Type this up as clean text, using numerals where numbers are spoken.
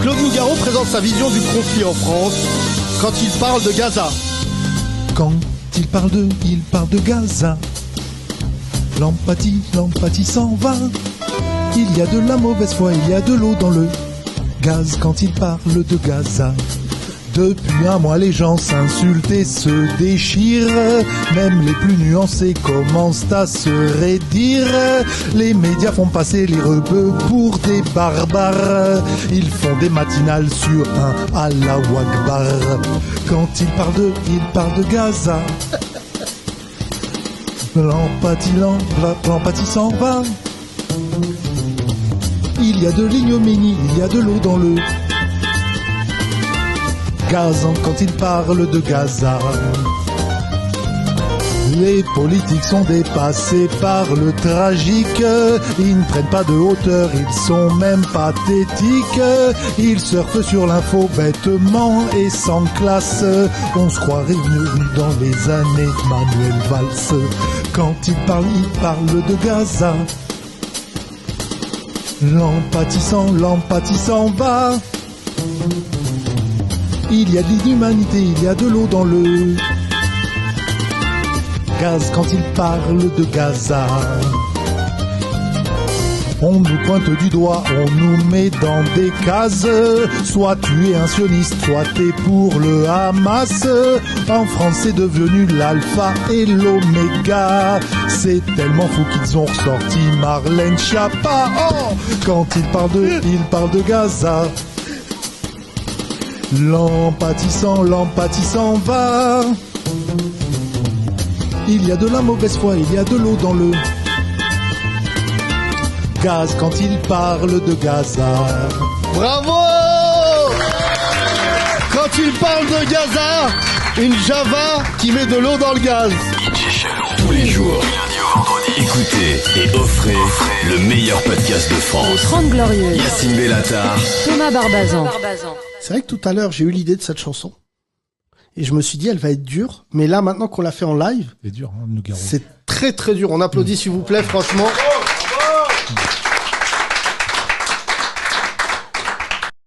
Claude Nougaro présente sa vision du conflit en France quand il parle de Gaza. Quand il parle de Gaza. L'empathie s'en va. Il y a de la mauvaise foi, il y a de l'eau dans le gaz quand il parle de Gaza. Depuis un mois, les gens s'insultent et se déchirent. Même les plus nuancés commencent à se raidir. Les médias font passer les rebeux pour des barbares. Ils font des matinales sur un Allahu Akbar. Quand il parle de Gaza. L'empathie s'en va. Il y a de l'ignominie, il y a de l'eau dans le gaz quand il parle de Gaza. Les politiques sont dépassés par le tragique. Ils ne prennent pas de hauteur, ils sont même pathétiques. Ils surfent sur l'info bêtement et sans classe. On se croirait mieux dans les années Manuel Valls. Quand il parle de Gaza. L'empathie s'en va. Il y a de l'inhumanité, il y a de l'eau dans le gaz quand il parle de Gaza. On nous pointe du doigt, on nous met dans des cases. Soit tu es un sioniste, soit t'es pour le Hamas. En France c'est devenu l'alpha et l'oméga. C'est tellement fou qu'ils ont ressorti Marlène Schiappa. Oh, quand il parle de Gaza. L'empathie s'en va. Il y a de la mauvaise foi, il y a de l'eau dans le gaz quand il parle de Gaza. Bravo! Quand il parle de Gaza, une Java qui met de l'eau dans le gaz. Tous les jours, du lundi au vendredi. Écoutez et offrez le meilleur podcast de France. 30 Glorieuses. Yacine Bellatar. Thomas Barbazan. C'est vrai que tout à l'heure, j'ai eu l'idée de cette chanson. Et je me suis dit, elle va être dure. Mais là, maintenant qu'on l'a fait en live, C'est dur, hein, Nougaro. c'est très très dur. On applaudit s'il vous plaît, franchement.